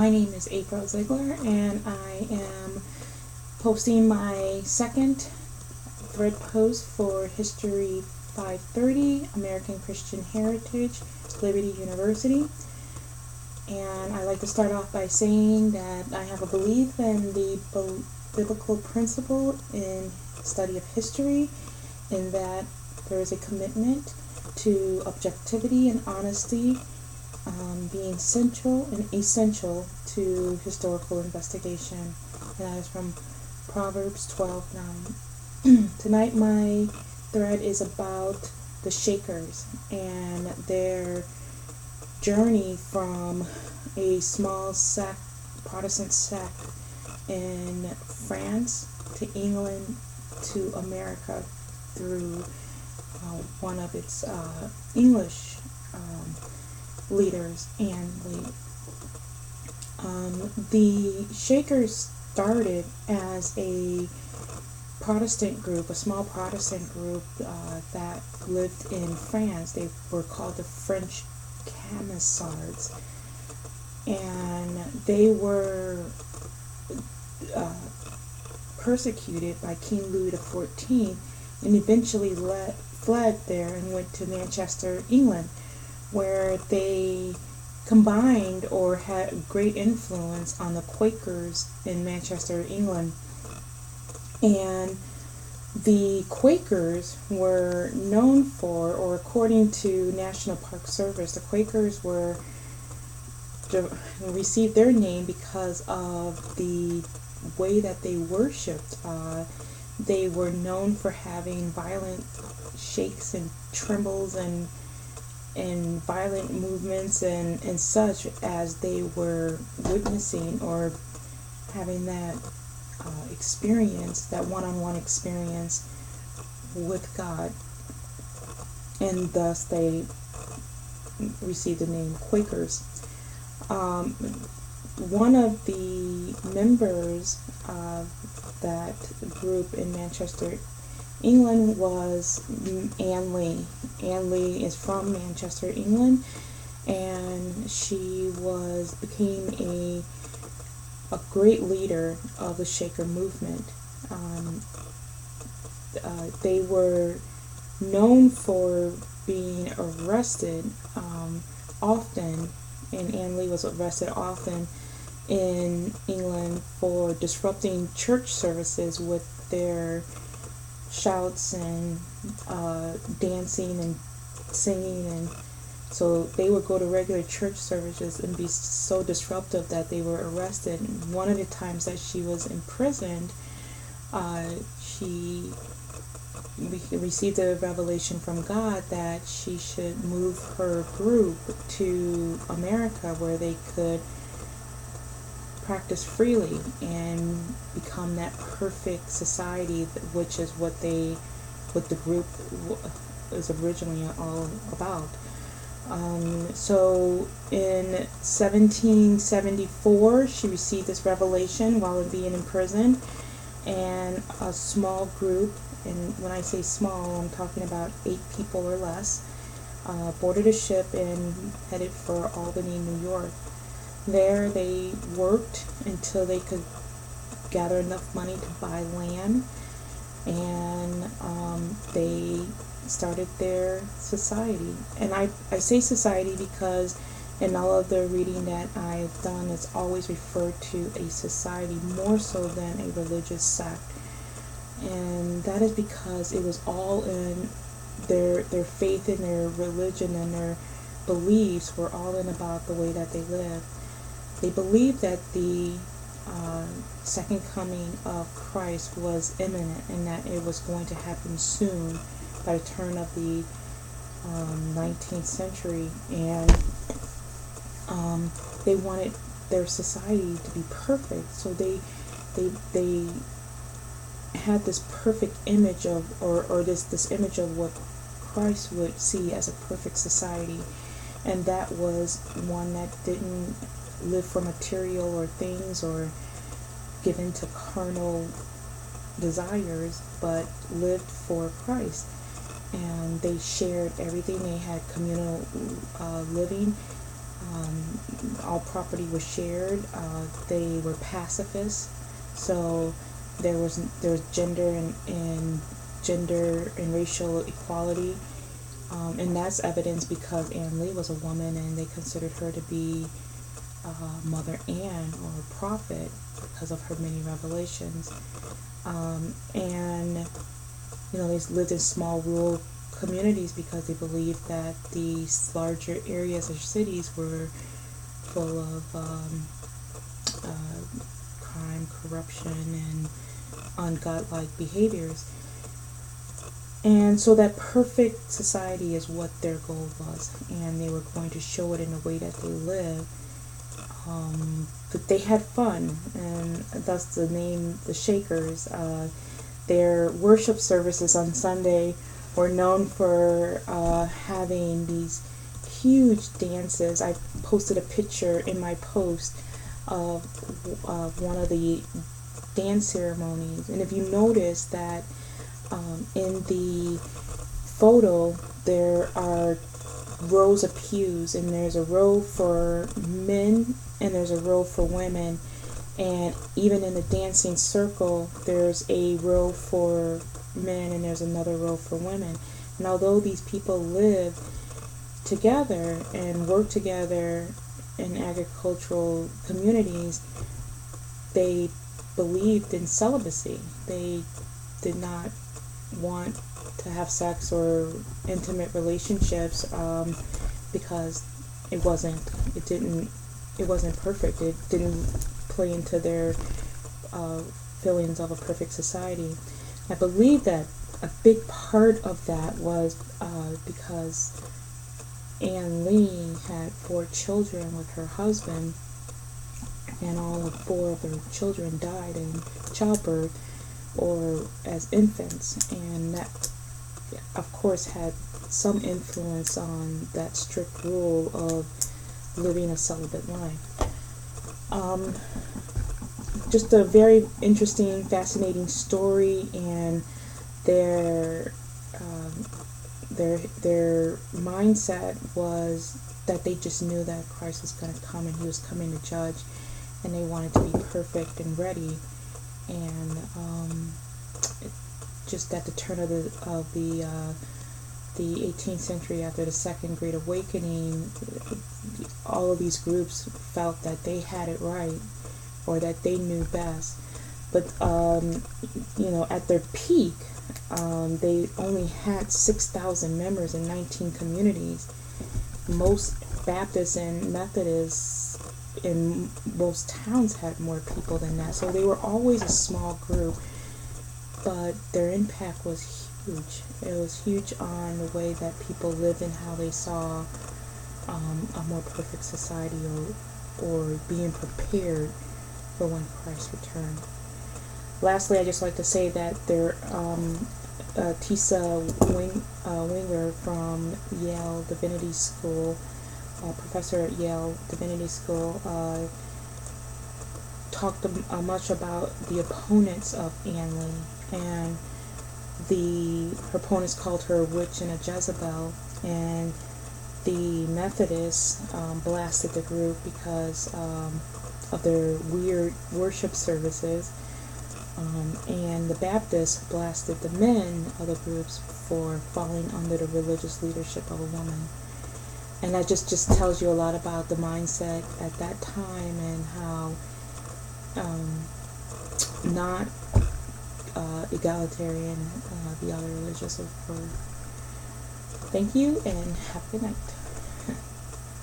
My name is April Ziegler, and I am posting my second thread post for History 530, American Christian Heritage, Liberty University. And I'd like to start off by saying that I have a belief in the biblical principle in study of history, in that there is a commitment to objectivity and honesty being central and essential to historical investigation. And that is from Proverbs 12:9. Tonight my thread is about the Shakers and their journey from a small Protestant sect in France to England to America through one of its English leaders, Anne Lee. The Shakers started as a Protestant group, a small Protestant group that lived in France. They were called the French Camisards, and they were persecuted by King Louis XIV, and eventually fled there and went to Manchester, England, where they combined or had great influence on the Quakers in Manchester, England. And the Quakers were known for, or according to National Park Service, the Quakers received their name because of the way that they worshipped. They were known for having violent shakes and trembles and violent movements and such as they were witnessing or having that experience, that one-on-one experience with God, and thus they received the name Quakers. One of the members of that group in Manchester, England, was Anne Lee. Anne Lee is from Manchester, England, and she became a great leader of the Shaker movement. They were known for being arrested often, and Anne Lee was arrested often in England for disrupting church services with their shouts and dancing and singing, and so they would go to regular church services and be so disruptive that they were arrested. And one of the times that she was imprisoned, she received a revelation from God that she should move her group to America, where they could practice freely and become that perfect society, which is what the group is originally all about. So in 1774, she received this revelation while being in prison, and a small group, and when I say small, I'm talking about 8 people or less, boarded a ship and headed for Albany, New York. There they worked until they could gather enough money to buy land, and they started their society. And I say society because in all of the reading that I've done, it's always referred to a society more so than a religious sect. And that is because it was all in their faith and their religion, and their beliefs were all in about the way that they lived. They believed that the second coming of Christ was imminent, and that it was going to happen soon by the turn of the 19th century. And they wanted their society to be perfect, so they had this perfect image of, or this image of what Christ would see as a perfect society, and that was one that didn't live for material or things or give in to carnal desires, but lived for Christ. And they shared everything. They had communal living, All property was shared. They were pacifists, so there was gender and racial equality, and that's evidence because Anne Lee was a woman, and they considered her to be Mother Anne or a prophet because of her many revelations. And they lived in small rural communities because they believed that these larger areas or cities were full of crime, corruption, and ungodlike behaviors. And so that perfect society is what their goal was, and they were going to show it in the way that they live. But they had fun, and thus the name, the Shakers. Their worship services on Sunday were known for having these huge dances. I posted a picture in my post of one of the dance ceremonies, and if you notice that in the photo there are rows of pews, and there's a row for men and there's a row for women, and even in the dancing circle there's a row for men and there's another row for women. And although these people live together and work together in agricultural communities, they believed in celibacy. They did not want to have sex or intimate relationships because it wasn't perfect. It didn't play into their feelings of a perfect society. I believe that a big part of that was because Anne Lee had 4 children with her husband, and all 4 of their children died in childbirth or as infants, and that of course had some influence on that strict rule of living a celibate life. Just a very interesting, fascinating story, and their mindset was that they just knew that Christ was going to come and he was coming to judge, and they wanted to be perfect and ready. And just at the turn of the 18th century, after the Second Great Awakening, all of these groups felt that they had it right, or that they knew best. But at their peak, they only had 6,000 members in 19 communities. Most Baptists and Methodists in most towns had more people than that, so they were always a small group, but their impact was huge. It was huge on the way that people lived and how they saw a more perfect society, or being prepared for when Christ returned. Lastly, I just like to say that Tisa Winger from Yale Divinity School, professor at Yale Divinity School, talked much about the opponents of Anne Lee, and her opponents called her a witch and a Jezebel, and the Methodists blasted the group because of their weird worship services, and the Baptists blasted the men of the groups for falling under the religious leadership of a woman. And that just tells you a lot about the mindset at that time, and how not egalitarian the other religions were. Thank you, and have a good night.